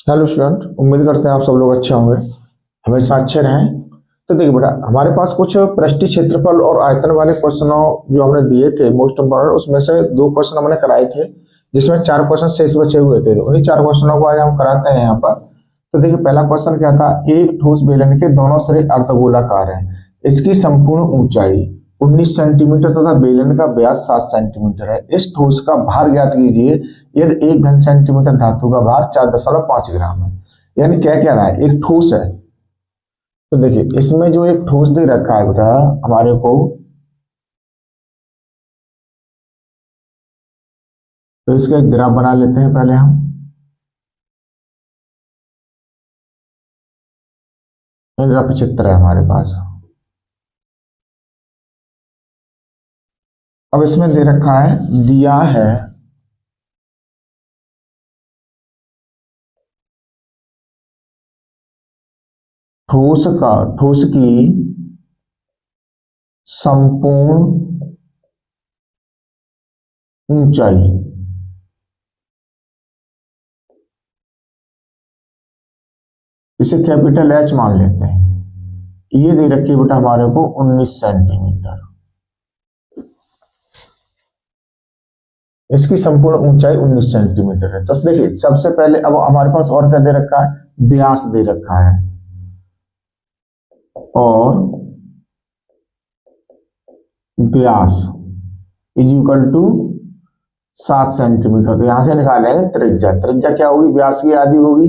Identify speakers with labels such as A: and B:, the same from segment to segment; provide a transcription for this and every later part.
A: Hello student, उम्मीद करते हैं आप सब लोग अच्छे होंगे, हमेशा अच्छे रहें। तो देखिए बेटा, हमारे पास कुछ पृष्ठीय क्षेत्रफल और आयतन वाले क्वेश्चनों जो हमने दिए थे मोस्ट इम्पोर्टेंट, उसमें से दो क्वेश्चन हमने कराए थे जिसमें चार क्वेश्चन शेष बचे हुए थे। तो उन्हीं चार क्वेश्चनों को आज हम कराते हैं यहाँ पर। तो देखिए, पहला क्वेश्चन क्या था। एक ठोस बेलन के दोनों सिरे अर्धगोलाकार हैं, इसकी संपूर्ण ऊंचाई 19 सेंटीमीटर तथा बेलन का व्यास 7 सेंटीमीटर है। इस ठोस का भार ज्ञात कीजिए यदि 1 घन सेंटीमीटर धातु का भार 4.5 ग्राम है। यानी क्या कह रहा है, एक ठोस है। तो देखिए, इसमें जो एक ठोस दे रखा है बेटा हमारे को, तो इसका एक ग्राफ बना लेते हैं पहले हम। ग्राफ चित्र है हमारे पास। अब इसमें दे रखा है, दिया है ठोस की संपूर्ण ऊंचाई। इसे कैपिटल एच मान लेते हैं। ये दे रखी है बेटा हमारे को 19 सेंटीमीटर। इसकी संपूर्ण ऊंचाई 19 सेंटीमीटर है। तो देखिए, सबसे पहले अब हमारे पास और क्या दे रखा है, व्यास दे रखा है और व्यास इज इक्वल टू 7 सेंटीमीटर। तो यहां से निकालेंगे त्रिज्या। त्रिज्या क्या होगी, व्यास की आधी होगी,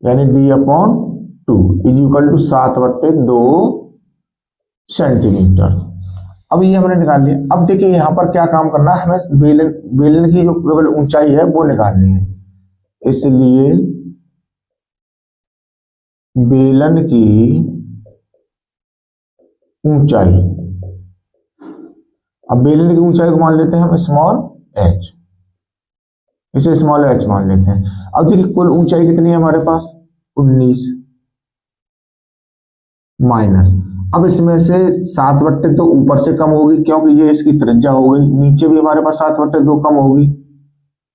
A: यानी d/2 is equal to 7/2 centimetre. अब ये हमने निकाल लिया। अब देखिए, यहां पर क्या काम करना है, हमें बेलन की जो केवल ऊंचाई है वो निकालनी है। इसलिए बेलन की ऊंचाई, अब बेलन की ऊंचाई को मान लेते हैं हम स्मॉल h, इसे स्मॉल h मान लेते हैं। अब देखिए, कुल ऊंचाई कितनी है हमारे पास, 19 माइनस, अब इसमें से 7/2 ऊपर से कम होगी क्योंकि ये इसकी त्रिज्या हो गई। नीचे भी हमारे पास 7/2 कम होगी,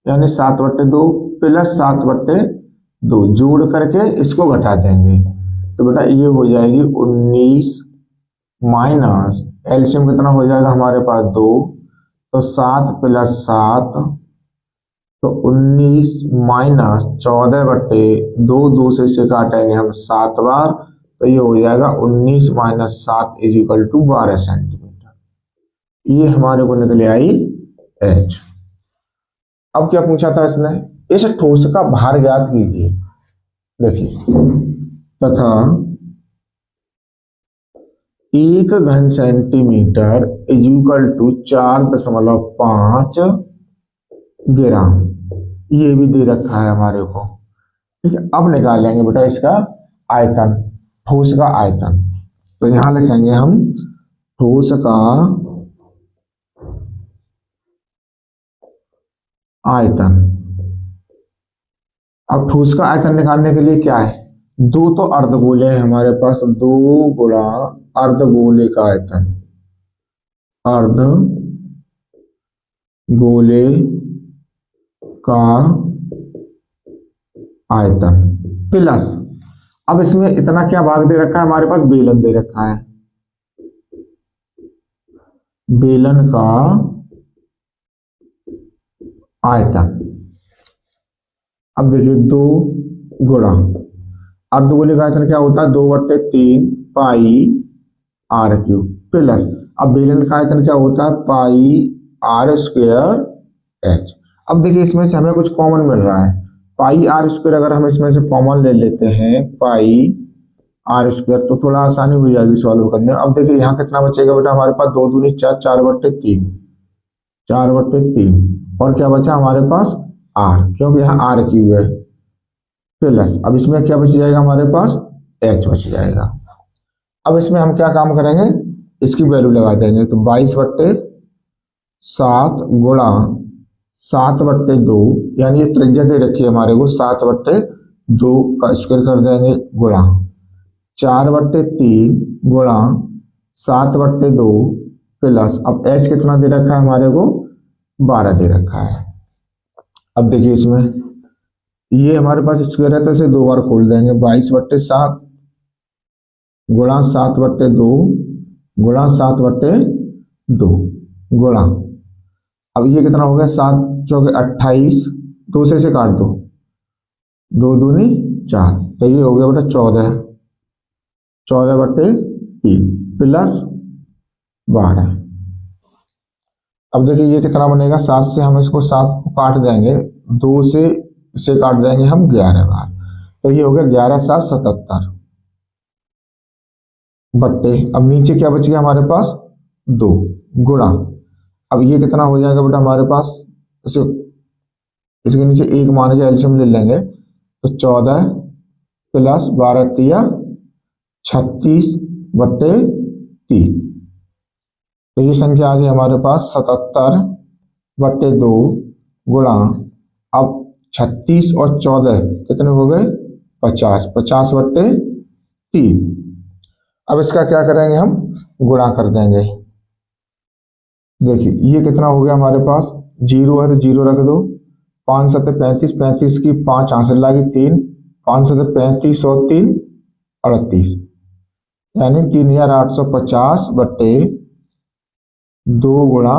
A: यानी 7/2 प्लस 7/2 जोड़ करके इसको घटा देंगे। तो बेटा ये हो जाएगी 19 माइनस एलसीएम कितना हो जाएगा हमारे पास 2, तो 7 प्लस 7 तो 19 माइनस 14/2, 2 से इसे काटेंगे हम 7 बार, तो ये हो जाएगा 19 minus 7 is equal to 12 centimetre. ये हमारे को निकले आई एच। अब क्या पूछा था इसने, इस ठोस का भार ज्ञात कीजिए। देखिए, तथा 1 घन सेंटीमीटर इज इक्वल टू 4.5 ग्राम। ये भी दे रखा है हमारे को। ठीक है, अब निकालेंगे बेटा इसका आयतन, ठोस का आयतन। तो यहां लिखेंगे हम ठोस का आयतन। अब ठोस का आयतन निकालने के लिए क्या है, दो तो अर्धगोले हैं हमारे पास, 2 गुणा अर्धगोले का आयतन, अर्धगोले का आयतन प्लस, अब इसमें इतना क्या भाग दे रखा है हमारे पास, बेलन दे रखा है, बेलन का आयतन। अब देखिए, 2 गुणा अर्धगोले का आयतन क्या होता है, 2/3 पाई r³ प्लस, अब बेलन का आयतन क्या होता है, पाई r²h। अब देखिए, इसमें से हमें कुछ कॉमन मिल रहा है, पाई r², अगर हम इसमें से कॉमन ले लेते हैं पाई r², तो थोड़ा आसानी हो जाएगी सॉल्व करने में। अब देखिए, यहाँ कितना बचेगा बेटा हमारे पास, 2 दूनी 4, 4/3, 4/3 और क्या बचा हमारे पास r, क्योंकि यहाँ r³ है प्लस, अब इसमें क्या बच जाएगा हमारे पास, h बच जाएगा। अब इसमें हम क्या काम करेंगे, इसकी वैल्यू लगा देंगे। तो 22/7 गुणा 7/2, यानी ये त्रिज्या दे रखी है हमारे को, 7/2 का स्क्वायर कर देंगे गुणा 4/3 गुणा 7/2 प्लस, अब h कितना दे रखा है हमारे को, 12 दे रखा है। अब देखिए, इसमें ये हमारे पास स्क्वायर है तो इसे दो बार खोल देंगे, 22/7 गुणा 7/2 गुणा 7/2 गुणा, अब ये कितना हो गया, 7×4 = 28, 2 से इसे काट दो, 2 दूनी 4, तो ये हो गया बेटा 14/3 प्लस 12। अब देखिए ये कितना बनेगा, 7 से हम इसको 7 को काट देंगे, 2 से इसे काट देंगे हम 11 बार, तो ये हो गया 11×7 = 77 बट्टे, अब नीचे क्या बच गया हमारे पास, 2 गुणा, अब ये कितना हो जाएगा बेटा हमारे पास, इसे इसके नीचे 1 मान के एलसीएम ले लेंगे, तो 14 प्लस 12×3 = 36/3, तो ये संख्या आ गई हमारे पास 77/2 गुणा, अब 36 और 14 कितने हो गए, 50, 50/3। अब इसका क्या करेंगे, हम गुणा कर देंगे। देखिए ये कितना हो गया हमारे पास, 0 है तो 0 रख दो, 5×7 = 35, 35 की 5 आंसर लागी 3, 5×7 = 35 और 3 = 38, यानी 3850/2 गुणा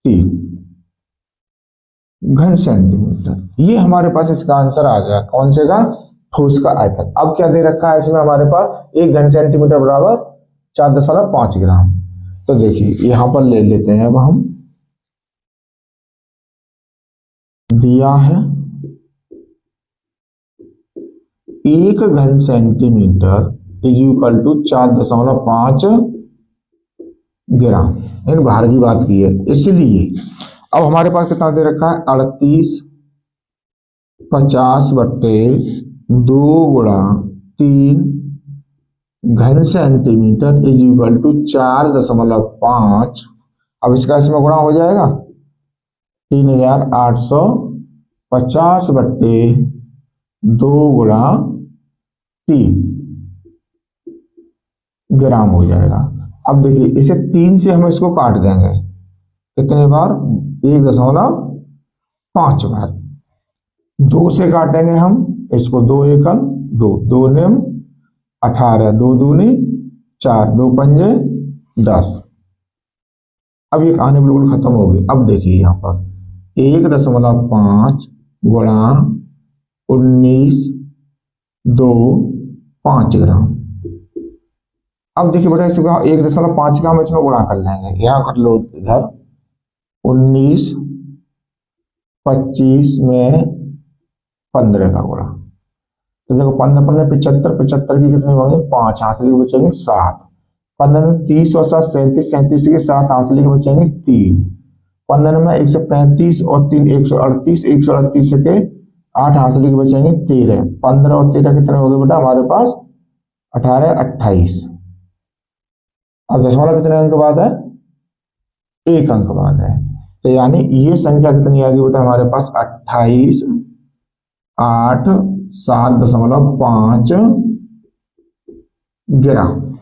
A: 3 घन सेंटीमीटर। ये हमारे पास इसका आंसर आ गया, कौन से का, ठोस का आयतन। अब क्या दे रखा है इसमें हमारे पास, 1 घन सेंटीमीटर बराबर 4.5 ग्राम। तो देखिए यहां पर ले लेते हैं, अब हम दिया है 1 घन सेंटीमीटर = 4.5 ग्राम, इन भार की बात की है, इसलिए अब हमारे पास कितना दे रखा है, 3850/2 गुणा 3 घन सेंटीमीटर = 4.5, अब इसका इसमें गुणा हो जाएगा, 3850/2 गुणा 3 ग्राम हो जाएगा। अब देखिए इसे 3 से हम इसको काट देंगे, कितने बार, 1.5 बार, 2 से काटेंगे हम इसको, 2 एकम 2, 2 निम 18, 2 दूनी 4, 2 पंजे 10। अब ये कहानी बिल्कुल खत्म हो गई। अब देखिए यहाँ पर 1.5 गुणा 19.25 ग्राम। अब देखिए बेटा इसको 1.5 का हम इसमें गुणा कर लेंगे, यहाँ कर लो इधर, 19 25 में 15 का गुणा, तो देखो 15 15 75, 75 की कितनी होंगी, 5 हासिल के बचेंगे 7, 15 में 30 और 7 37, 37 के 7 हासिल के बचेंगे 3, 15 में 135 और 3 138, 138 के 8 हासिल के बचेंगे 13, 15 और 13 कितने हो गए बेटा हमारे पास, 18 28। अब दशमलव कितने अंक बाद है, 1 अंक बाद है, तो यानी ये संख्या कितनी आ गई बेटा हमारे पास, 28 8 7.5 ग्राम।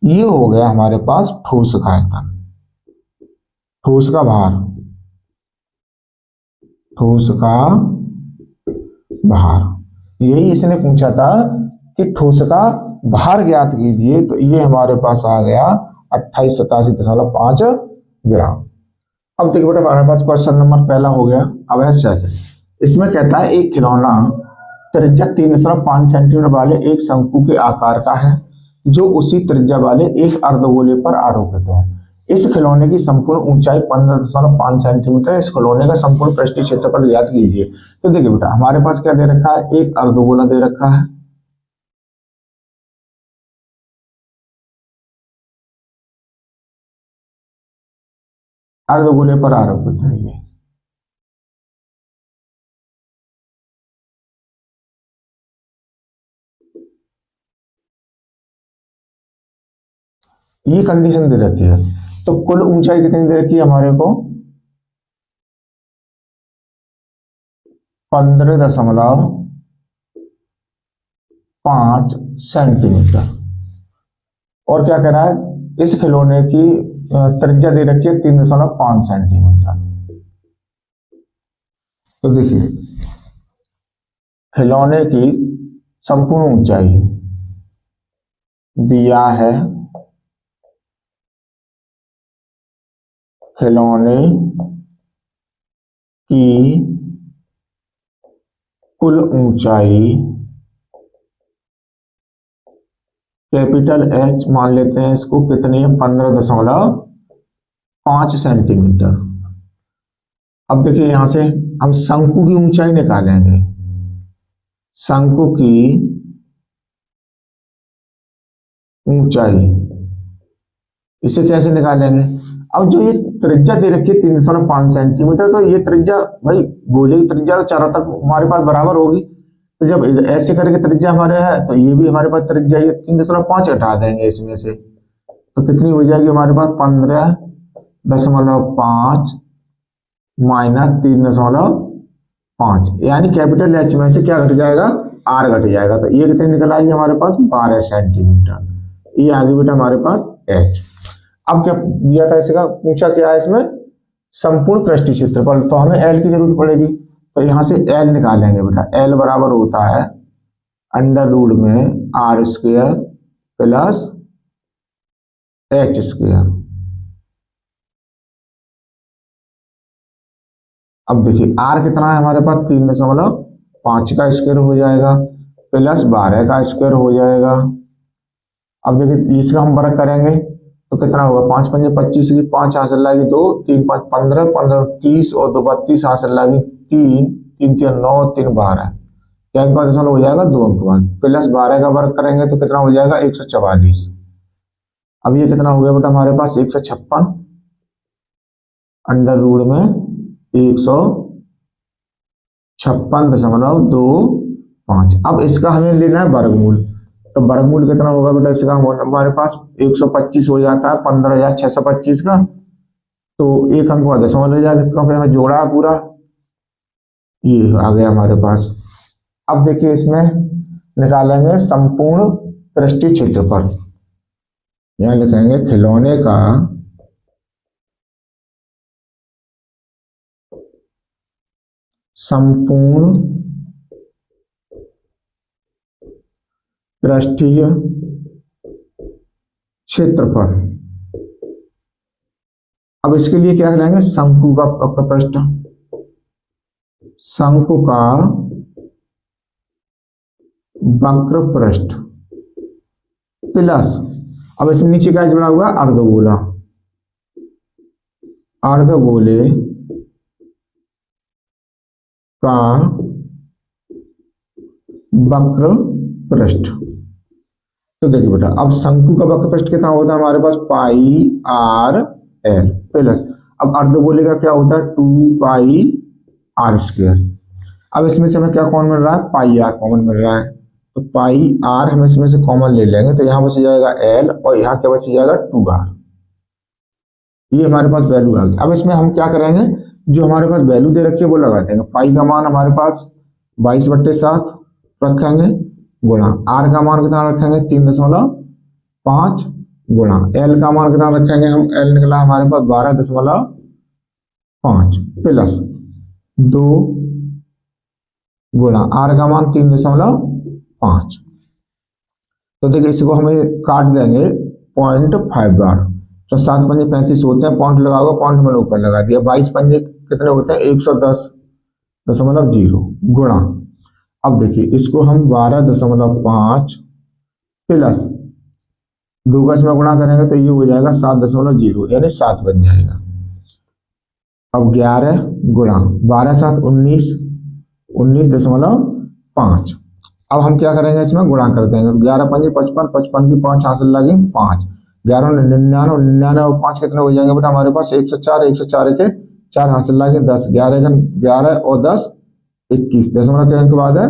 A: ये हो गया हमारे पास ठोस का आयतन, ठोस का भार, ठोस का भार। यही इसने पूछा था कि ठोस का भार ज्ञात कीजिए, तो ये हमारे पास आ गया 2887.5 ग्राम। अब देखिए बेटा हमारे पास क्वेश्चन नंबर पहला हो गया। अब है सेकंड, इसमें कहता है एक खिलौना त्रिज्या 3.5 सेंटीमीटर वाले एक शंकु के आकार का है जो उसी त्रिज्या वाले एक अर्धगोले पर आरोपित है। इस खिलौने की संपूर्ण ऊंचाई 15.5 सेंटीमीटर है। इस खिलौने का संपूर्ण पृष्ठीय क्षेत्रफल ज्ञात कीजिए। तो देखिए बेटा हमारे पास क्या दे रखा है, एक अर्धगोला दे रखा है, अर्धगोले पर आरोपित है ये कंडीशन दे रखी है। तो कुल ऊंचाई कितनी दे रखी है हमारे को, 15.5 सेंटीमीटर। और क्या कह रहा है, इस खिलौने की त्रिज्या दे रखी है 3.5 सेंटीमीटर। तो देखिए खिलौने की संपूर्ण ऊंचाई दिया है, खिलौने की कुल ऊंचाई कैपिटल एच मान लेते हैं इसको, कितनी है 15.5 सेंटीमीटर। अब देखिए यहां से हम शंकु की ऊंचाई निकालेंगे, शंकु की ऊंचाई इसे कैसे निकालेंगे। अब जो ये त्रिज्या दे रखी है 3.5 सेंटीमीटर, तो ये त्रिज्या भाई गोले की त्रिज्या तो चारों तरफ हमारे पास बराबर होगी, तो जब ऐसे करके त्रिज्या हमारे है तो ये भी हमारे पास त्रिज्या ये 3.5 घटा देंगे इसमें से, तो कितनी हो जाएगी हमारे पास 15.5 माइनस 3.5, यानी कैपिटल एच में से क्या घट जाएगा, आर घट जाएगा, तो ये कितनी निकल आएगी हमारे पास 12 सेंटीमीटर। ये आगे बेटा हमारे पास एच। अब क्या दिया था इसका, पूछा क्या है इसमें, संपूर्ण पृष्ठीय क्षेत्रफल, तो हमें एल की जरूरत पड़ेगी, तो यहां से एल निकालेंगे बेटा। एल बराबर होता है अंडर रूट में R square plus H square. अब देखिए आर कितना है हमारे पास 3.5 का स्क्वायर हो जाएगा प्लस 12 का स्क्वायर हो जाएगा। अब देखिए इसका हम वर्ग करेंगे तो कितना होगा, 5 पंजे 25 की 5 हासिल लाएगी 2, 3 5 15, 15 30 और 2 32 हासिल लाएगी 3, 3 3 9, 3 12, क्या अंक दशमलव हो जाएगा 2 अंक बाद, प्लस 12 का वर्ग करेंगे तो कितना हो जाएगा 144। अब ये कितना हो गया बेटा हमारे पास 156 अंडर रूट में 156.25। अब इसका हमें लेना है वर्गमूल, तो वर्गमूल कितना होगा बेटा इसका, हमारे पास 125 हो जाता है 15,625 का, तो एक अंक बाद दशमलव ले जाएगा क्योंकि हमें जोड़ा है पूरा, ये आ गया हमारे पास। अब देखिए इसमें निकालेंगे संपूर्ण पृष्ठीय क्षेत्रफल, यहां लिखेंगे खिलौने का संपूर्ण पृष्ठीय क्षेत्रफल। अब इसके लिए क्या करेंगे, शंकु का पृष्ठ, शंकु का वक्र पृष्ठ प्लस, अब इसमें नीचे क्या जुड़ा हुआ है, अर्धगोला, अर्धगोले का वक्र पृष्ठ। तो देखिए बेटा अब शंकु का वक्र पृष्ठ कितना होता है हमारे पास, पाई आर एल प्लस, अब अर्धगोले का क्या होता है 2 पाई आर स्क्वायर। अब इसमें से हमें क्या कॉमन मिल रहा है, पाई आर कॉमन मिल रहा है, तो पाई आर हम इसमें से कॉमन ले लेंगे, तो यहां बच जाएगा एल और यहाँ क्या बच जाएगा 2r, ये हमारे पास वैल्यू आ गई। अब इसमें हम क्या करेंगे, जो हमारे पास वैल्यू दे रखी है वो लगा देंगे। पाई का मान हमारे पास 22/7 रखेंगे, गुणा आर का मान कितना रखेंगे 3.5 गुणा एल का मान कितना रखेंगे हम, एल निकला हमारे पास 12.5 प्लस 2 गुणा आर का मान 3.5। तो देखिए इसको हमें काट देंगे 0.5 बार, तो 7 पंजे 35 होते हैं, पॉइंट लगा हुआ पॉइंट मैंने ऊपर लगा दिया, 22 पंजे कितने होते हैं 110.0 गुणा, अब देखिए इसको हम 12.5 प्लस 2 का इसमें गुणा करेंगे तो ये हो जाएगा 7.0 यानी 7 बन जाएगा। अब 11 गुणा 12 7 19, 19.5। अब हम क्या करेंगे इसमें गुणा कर देंगे, 11 पंजे 55, 55 की 5 हासिल लगी 5, 11 99, 99 और 5 कितने हो जाएंगे बेटा हमारे पास 104, 104 के 4 हासिल लगे 10, 11 और 10 21, दशमलव के अंक बाद है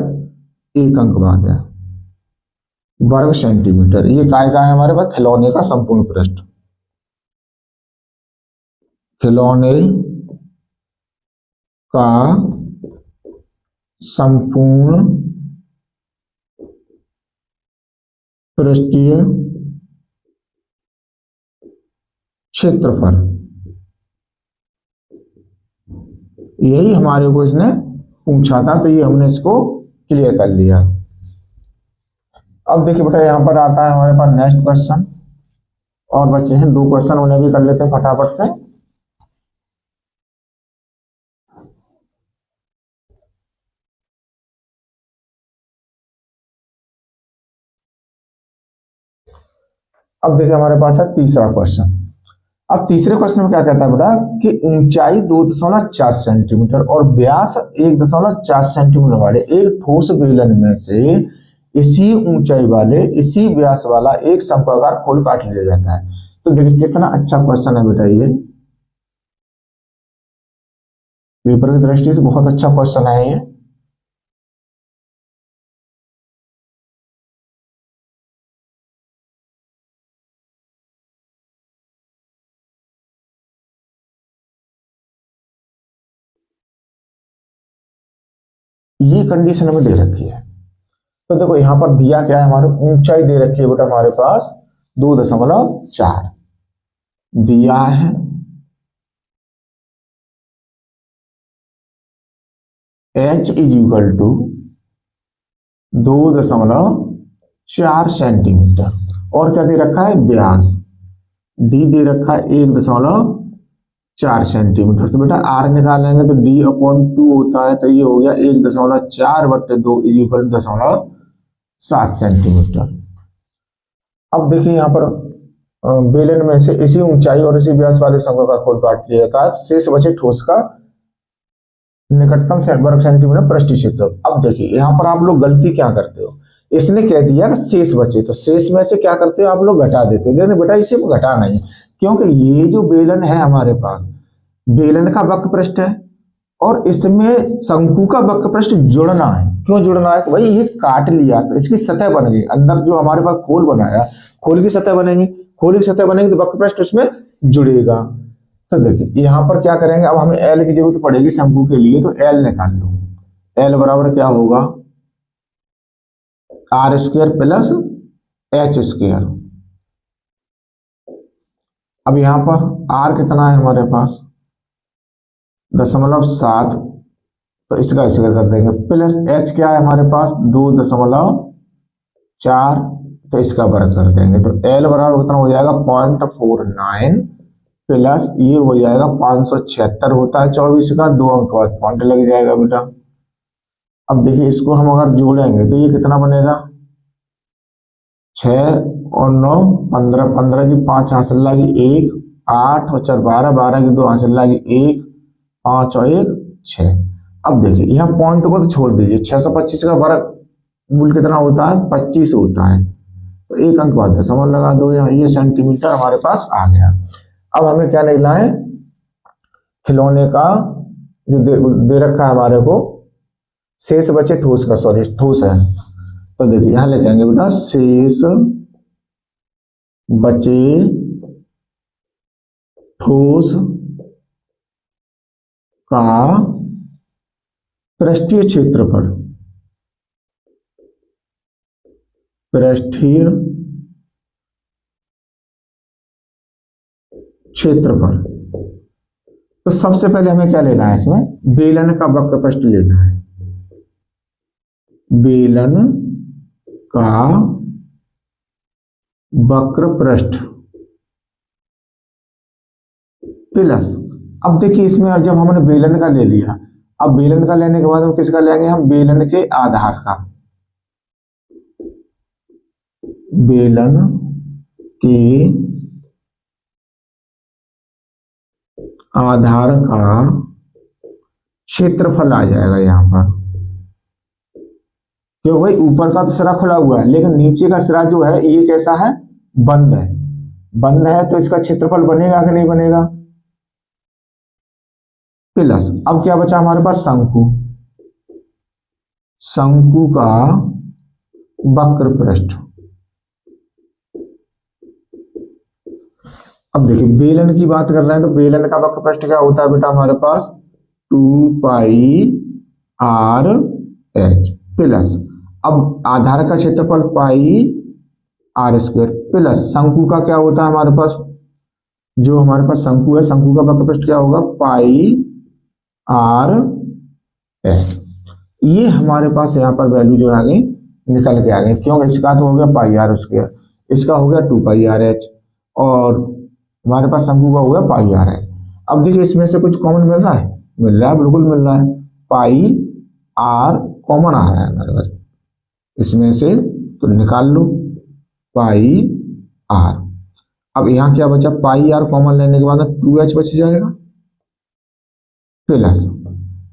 A: 1 अंक बाद है वर्ग सेंटीमीटर। ये काय का है हमारे पास, खिलौने का संपूर्ण पृष्ठ, खिलौने का संपूर्ण पृष्ठीय क्षेत्रफल, यही हमारे को इसने पूछा था, तो ये हमने इसको क्लियर कर लिया। अब देखिए बेटा यहाँ पर आता है हमारे पास नेक्स्ट क्वेश्चन, और बचे हैं 2 क्वेश्चन, उन्हें भी कर लेते हैं फटाफट से। अब देखिए हमारे पास है तीसरा क्वेश्चन। अब तीसरे क्वेश्चन में क्या कहता है बेटा कि ऊंचाई 2.4 सेंटीमीटर और व्यास 1.4 सेंटीमीटर वाले एक ठोस बेलन में से इसी ऊंचाई वाले इसी व्यास वाला एक शंक्वाकार खोल काट लिया जाता है। तो देखिए कितना अच्छा क्वेश्चन है बेटा, ये पेपर की दृष्टि से बहुत अच्छा क्वेश्चन है ये। ये कंडीशन हमें दे रखी है। तो देखो यहां पर दिया क्या है, हमारे ऊंचाई दे रखी है बेटा हमारे पास 2.4 दिया है, h is equal to 2.4 centimetre, और क्या दे रखा है व्यास, d दे रखा है 1.4 सेंटीमीटर। तो बेटा r निकालेंगे तो d/2 होता है, तो ये हो गया 1.4/2 इज इक्वल टू 0.7 सेंटीमीटर। अब देखिए यहाँ पर बेलन में से इसी ऊंचाई और इसी व्यास वाले शंक्वाकार खोल काट लिया जाता है, शेष बचे ठोस का निकटतम वर्ग सेंटीमीटर पृष्ठ क्षेत्र। अब देखिए यहाँ पर आप लोग गलती क्या करते हो, इसने कह दिया कि शेष बचे, तो शेष में से क्या करते हो आप लोग घटा देते हो, लेकिन बेटा इसे घटा नहीं, क्योंकि ये जो बेलन है हमारे पास, बेलन का वक्र पृष्ठ है और इसमें शंकु का वक्र पृष्ठ जुड़ना है। क्यों जुड़ना है, भाई ये काट लिया तो इसकी सतह बन गई, अंदर जो हमारे पास खोल बनाया, खोल की सतह बनेगी, खोल की सतह बनेगी तो वक्र पृष्ठ उसमें जुड़ेगा। तो देखिए यहाँ पर क्या करेंगे, अब हमें एल की जरूरत पड़ेगी शंकु के लिए, तो एल निकाल लो। एल बराबर क्या होगा, r² प्लस h²। अब यहां पर r कितना है हमारे पास 0.7, तो इसका स्क्वायर कर देंगे, प्लस h क्या है हमारे पास 2.4, तो इसका वर्ग कर देंगे। तो l बराबर कितना हो जाएगा 0.49 प्लस ये हो जाएगा 576 होता है 24 का, 2 अंक बाद पॉइंट लग जाएगा बेटा। अब देखिए इसको हम अगर जोड़ेंगे तो ये कितना बनेगा, 6 और 9 15, 15 की 5 हासिल लगी 1, 8 और 4 12, 12 की 2 हासिल लगी 1, 5 और 1 6। अब देखिए यहाँ पॉइंट को तो छोड़ दीजिए, 625 का वर्ग मूल कितना होता है 25 होता है, तो 1 अंक बाद दशमलव लगा दो, यहाँ ये सेंटीमीटर हमारे पास आ गया। अब हमें क्या निकला है, खिलौने का जो दे रखा है हमारे को, शेष बचे ठोस का, सॉरी ठोस है, तो देखिए यहां लिखेंगे बेटा शेष बचे ठोस का पृष्ठीय क्षेत्रफल, पृष्ठीय क्षेत्रफल। तो सबसे पहले हमें क्या लेना है, इसमें बेलन का वक्र पृष्ठ लेना है, बेलन का वक्र पृष्ठ प्लस, अब देखिए इसमें जब हमने बेलन का ले लिया, अब बेलन का लेने के बाद हम किसका लेंगे, हम बेलन के आधार का, बेलन के आधार का क्षेत्रफल आ जाएगा यहां पर, क्यों भाई ऊपर का तो सिरा खुला हुआ है लेकिन नीचे का सिरा जो है ये कैसा है, बंद है, बंद है तो इसका क्षेत्रफल बनेगा कि नहीं बनेगा, प्लस अब क्या बचा हमारे पास शंकु, शंकु का वक्र पृष्ठ। अब देखिए बेलन की बात कर रहे हैं तो बेलन का वक्र पृष्ठ क्या होता है बेटा हमारे पास 2πr/h प्लस, अब आधार का क्षेत्रफल πr² प्लस शंकु का क्या होता है हमारे पास, जो हमारे पास शंकु है शंकु का वक्र पृष्ठ क्या होगा πr/h। ये हमारे पास यहाँ पर वैल्यू जो आ गई निकल के आ गई, क्योंकि इसका तो हो गया पाई आर स्क्वायर, इसका हो गया 2 पाई आर एच, और हमारे पास शंकु का हो गया पाई आर एच। अब देखिए इसमें से कुछ कॉमन मिल रहा है, मिल रहा है, बिल्कुल मिल रहा है, पाई आर कॉमन आ रहा है हमारे पास इसमें से, तो निकाल लो पाई आर। अब यहाँ क्या बचा, पाई आर कॉमन लेने के बाद 2h बच जाएगा, प्लस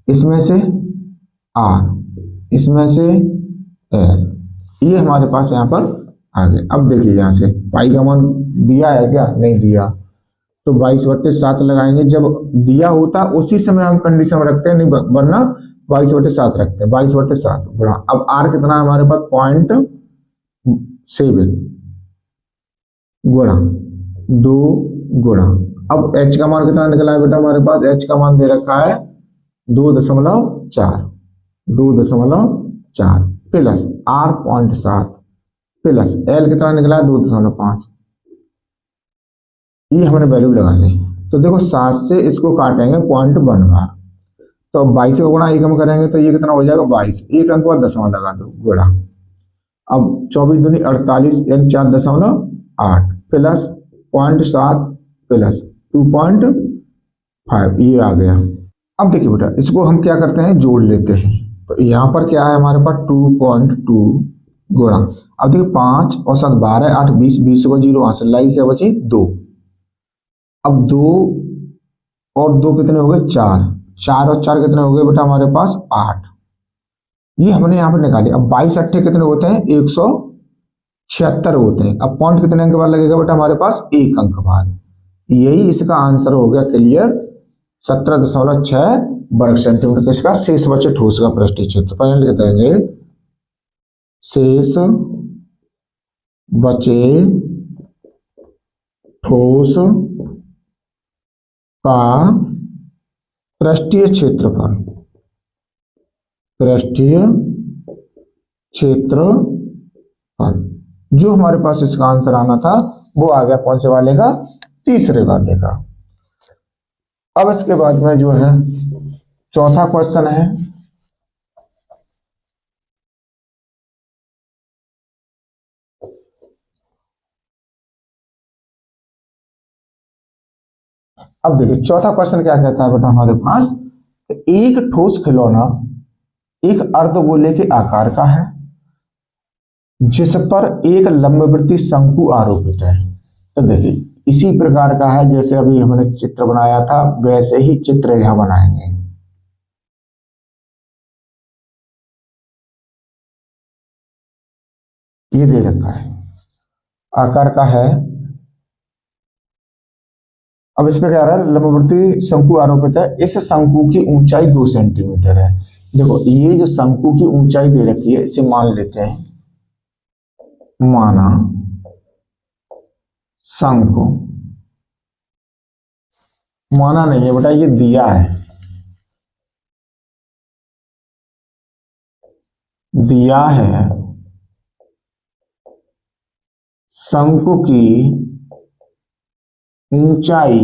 A: इसमें से आर, इसमें से एल, ये हमारे पास यहाँ पर आ गए। अब देखिए यहाँ से पाई का मान दिया है क्या, नहीं दिया, तो 22/7 लगाएंगे, जब दिया होता उसी समय हम कंडीशन में रखते हैं, नहीं वरना 22/7 रखते हैं, 22/7 गुणा, अब आर कितना है हमारे पास 0.7 गुणा 2 गुणा, अब एच का मान कितना निकला है बेटा हमारे पास, एच का मान दे रखा है 2.4, 2.4 प्लस आर 0.7 प्लस एल कितना निकला है 2.5, ये हमने वैल्यू लगा ली। तो देखो 7 से इसको काटेंगे 0.1 बार, तो 22 का गुणा 1 हम करेंगे तो ये कितना हो जाएगा 22, एक अंक बाद दशमलव लगा दो गुणा, अब 24 दूनी 48 यानी 4.8 प्लस 0.7 प्लस 2.5, ये आ गया। अब देखिए बेटा इसको हम क्या करते हैं, जोड़ लेते हैं, तो यहाँ पर क्या है हमारे पास 2.2 गुणा, अब देखिए 5 और 7 12 8 20, 20 को 0 आंसर लाएगी, क्या बची 2, अब 2 और 2 कितने हो गए 4, 4 और 4 कितने हो गए बेटा हमारे पास 8, ये हमने यहाँ पर निकाली। अब 22 अट्ठे कितने होते हैं 176 होते हैं, अब पॉइंट कितने अंक बाद लगेगा बेटा हमारे पास 1 अंक बाद, यही इसका आंसर हो गया क्लियर, 17.6 वर्ग सेंटीमीटर। किसका, शेष बचे ठोस का पृष्ठीय क्षेत्रफल लिख देंगे, शेष बचे ठोस का पृष्ठीय क्षेत्रफल, पृष्ठीय क्षेत्रफल, जो हमारे पास इसका आंसर आना था वो आ गया कौन से वाले का, तीसरे वाले का। अब इसके बाद में जो है चौथा क्वेश्चन है, अब देखिए चौथा क्वेश्चन क्या कहता है बेटा हमारे पास, एक ठोस खिलौना एक अर्धगोले के आकार का है जिस पर एक लंबवृत्तीय शंकु आरोपित है। तो देखिए इसी प्रकार का है जैसे अभी हमने चित्र बनाया था, वैसे ही चित्र यहां बनाएंगे। ये दे रखा है आकार का है, अब इसमें क्या रहा है, लंबवृत्तीय शंकु आरोपित है, इस शंकु की ऊंचाई 2 सेंटीमीटर है। देखो ये जो शंकु की ऊंचाई दे रखी है इसे मान लेते हैं, माना शंकु, माना नहीं है बेटा ये दिया है, दिया है शंकु की ऊंचाई,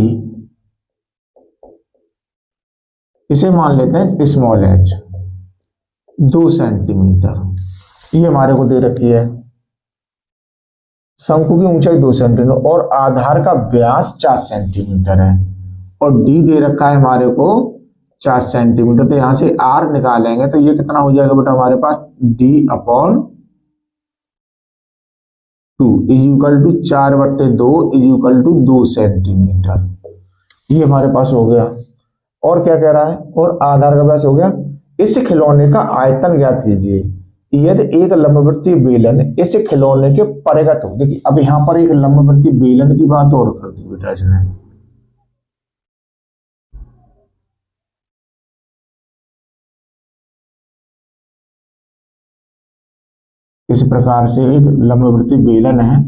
A: इसे मान लेते हैं स्मॉल एच, 2 सेंटीमीटर, ये हमारे को दे रखी है। शंकु की ऊंचाई 2 सेंटीमीटर और आधार का व्यास 4 सेंटीमीटर है, और डी दे रखा है हमारे को 4 सेंटीमीटर, तो यहां से आर निकालेंगे तो ये कितना हो जाएगा बेटा हमारे पास, d/2 = 4/2 = 2 सेंटीमीटर, ये हमारे पास हो गया। और क्या कह रहा है, और आधार का व्यास हो गया। इस खिलौने का आयतन ज्ञात कीजिए यदि एक लंबवृत्तीय बेलन इस खिलौने के परिगत हो। देखिए अब यहां पर एक लंबवृत्तीय बेलन की बात और कर दी बेटा इसने, इस प्रकार से एक लंबवृत्तीय बेलन है,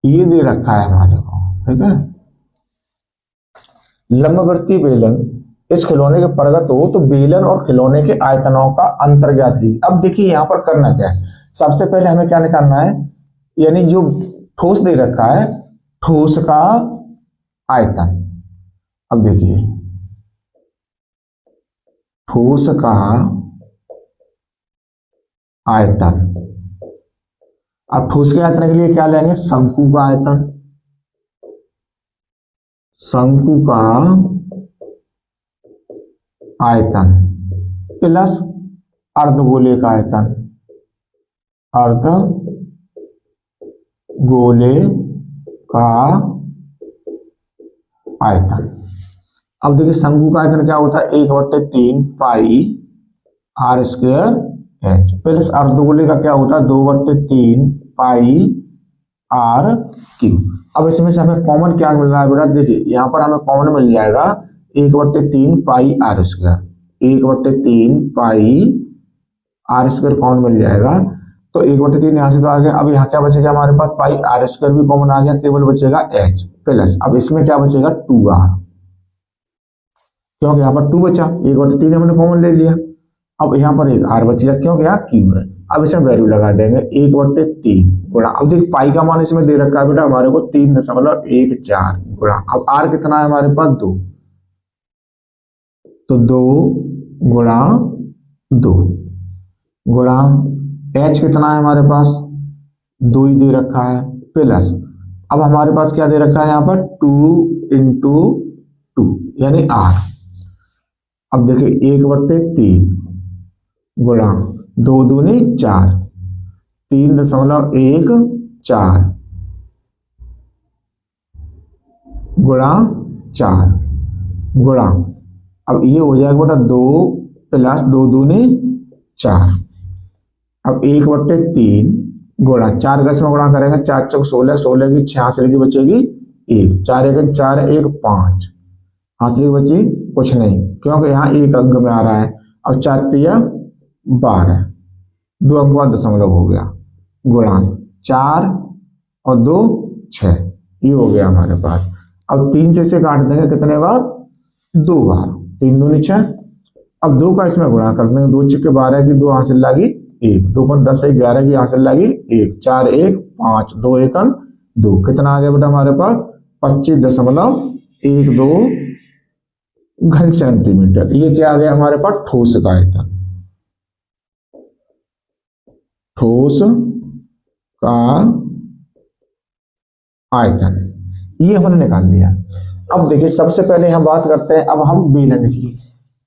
A: ये दे रखा है हमारे को, ठीक है। लंबवृत्तीय बेलन इस खिलौने के परगत हो तो बेलन और खिलौने के आयतनों का अंतर ज्ञात कीजिए। अब देखिए यहां पर करना क्या है, सबसे पहले हमें क्या निकालना है, यानी जो ठोस दे रखा है ठोस का आयतन। अब देखिए ठोस का आयतन, अब ठोस के आयतन के लिए क्या लेंगे, शंकु का आयतन, शंकु का आयतन प्लस अर्धगोले का आयतन, अर्धगोले का आयतन। अब देखिए शंकु का आयतन क्या होता है, 1/3 pi R square H, plus अर्धगोले का क्या होता है, 2/3 पाई आर क्यू। अब इसमें से हमें कॉमन क्या मिल रहा है बेटा, देखिए यहाँ पर हमें कॉमन मिल जाएगा 1/3 pi R square, 1/3 pi R square common मिल जाएगा, तो 1/3 यहाँ से तो आ गया। अब यहाँ क्या बचेगा हमारे पास, पाई आर स्क्वायर भी कॉमन आ गया, केवल बचेगा एच प्लस, अब इसमें क्या बचेगा 2r, क्योंकि यहाँ पर 2 बचा, 1/3 हमने कॉमन ले लिया। अब यहाँ पर एक r बच गया क्योंकि यहाँ क्यू है। अब इसमें वैल्यू लगा देंगे 1/3 गुणा, अब देखिए पाई का मान इसमें दे रखा है बेटा हमारे को 3.14 गुणा, अब r कितना है हमारे पास 2, तो 2 गुणा 2 गुणा h कितना है हमारे पास 2 ही दे रखा है, प्लस अब हमारे पास क्या दे रखा है यहाँ पर 2 × 2 यानी r। अब देखिए 1/3 गुणा 2 दूनी 4, 3.14 गुणा 4 गुणा, अब ये हो जाएगा बेटा 2 प्लस 2 दूनी 4, अब 1/3 गुणा 4 का इसमें गुणा करेंगे, 4 चौक 16, 16 की 66 की बचेगी 1, 4 1 4 1 5, हासिल की बची कुछ नहीं क्योंकि यहाँ एक अंक में आ रहा है। अब 4 3 12, 2 अंक बाद दशमलव हो गया, गुणा 4 और 2 6, ये हो गया हमारे पास। अब 3 से इसे काट देंगे कितने बार, 2 बार, 3 दूनी 6, अब 2 का इसमें गुणा कर देंगे, 2 6 12 की 2 हासिल लगी 1, 2 5 10 11 की हासिल लगी 1, 4 1 5, 2 1 2, कितना आ गया बेटा हमारे पास 25.12 घन सेंटीमीटर। ये क्या आ गया हमारे पास, ठोस का आयतन, ठोस का आयतन, ये हमने निकाल लिया। अब देखिए सबसे पहले हम बात करते हैं अब हम बेलन की,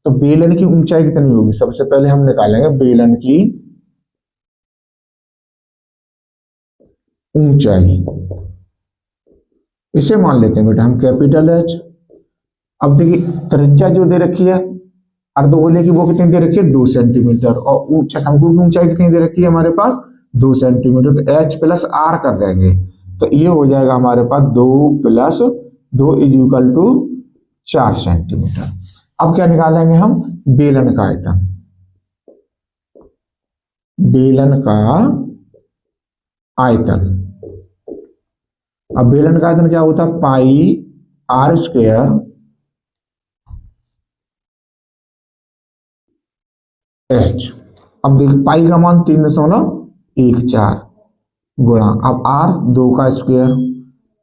A: तो बेलन की ऊंचाई कितनी होगी, सबसे पहले हम निकालेंगे बेलन की ऊंचाई, इसे मान लेते हैं बेटा हम कैपिटल एच। अब देखिए त्रिज्या जो दे रखी है अर्धगोले की वो कितनी दे रखी है 2 सेंटीमीटर, और ऊंचा शंकु की ऊंचाई कितनी दे रखी है हमारे पास 2 सेंटीमीटर, तो h प्लस r कर देंगे, तो ये हो जाएगा हमारे पास 2 + 2 = 4 सेंटीमीटर। अब क्या निकालेंगे हम, बेलन का आयतन, बेलन का आयतन। अब बेलन का आयतन क्या होता है, पाई आर स्क्वायर एच। अब देखिए पाई का मान 3.14 गुणा, अब आर 2 का स्क्वायर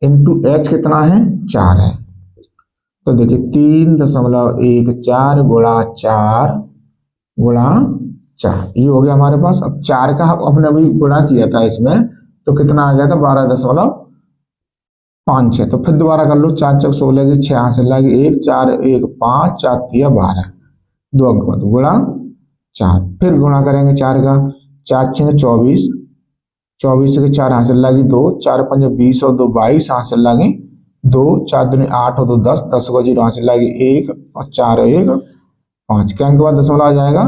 A: इंटू एच कितना है 4 है, तो देखिए 3.14 गुणा 4 गुणा 4, ये हो गया हमारे पास। अब 4 का हमने अभी गुणा किया था इसमें तो कितना आ गया था 12.56, तो फिर दोबारा कर लो, 4 चौक 16 की 6 हासिल लगी 1, 4 1 5, 4 3 12, 2 अंक बाद गुणा 4, फिर गुणा करेंगे 4 का, 4 6 24, 24 के 4 हासिल लगी 2, 4 5 20 और 2 22 हासिल लगी 2, 4 दूनी 8 और 2 10, 10 को 0 हासिल लगी 1 और 4 1 5, क्या अंक बाद दशमलव आ जाएगा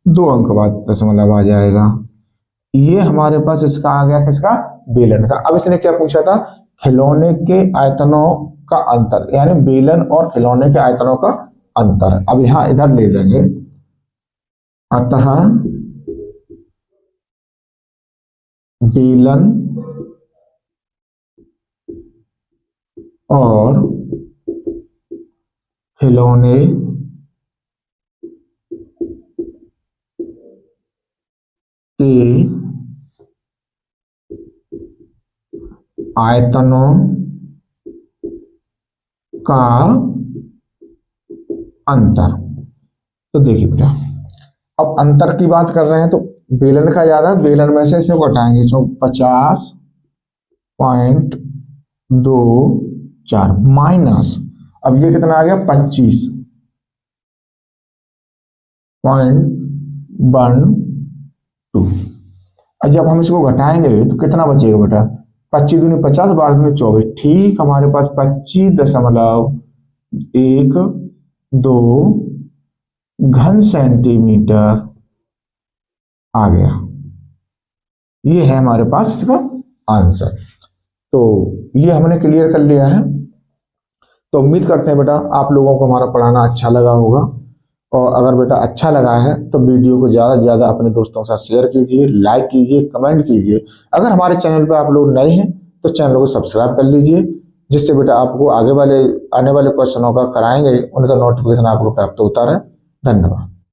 A: 2 अंक बाद दशमलव आ जाएगा। ये हमारे पास इसका आ गया किसका, बेलन का। अब इसने क्या पूछा था, खिलौने के आयतनों का अंतर, यानी बेलन और खिलौने के आयतनों का अंतर। अब यहां इधर ले लेंगे, अतः बेलन और खिलौने के आयतनों का अंतर। तो देखिए बेटा, अब अंतर की बात कर रहे हैं तो बेलन का ज्यादा, बेलन में से इसे घटाएंगे तो 50.24 माइनस, अब ये कितना आ गया 25.12। अब जब हम इसको घटाएंगे तो कितना बचेगा बेटा, 25 दूनी 50, 12 दूनी 24, ठीक हमारे पास 25.12 घन सेंटीमीटर आ गया। ये है हमारे पास इसका आंसर। तो ये हमने क्लियर कर लिया है। तो उम्मीद करते हैं बेटा आप लोगों को हमारा पढ़ाना अच्छा लगा होगा, और अगर बेटा अच्छा लगा है तो वीडियो को ज़्यादा से ज़्यादा अपने दोस्तों के साथ शेयर कीजिए, लाइक कीजिए, कमेंट कीजिए। अगर हमारे चैनल पर आप लोग नए हैं तो चैनल को सब्सक्राइब कर लीजिए, जिससे बेटा आपको आने वाले क्वेश्चनों का कराएंगे उनका नोटिफिकेशन आपको प्राप्त होता रहे। धन्यवाद।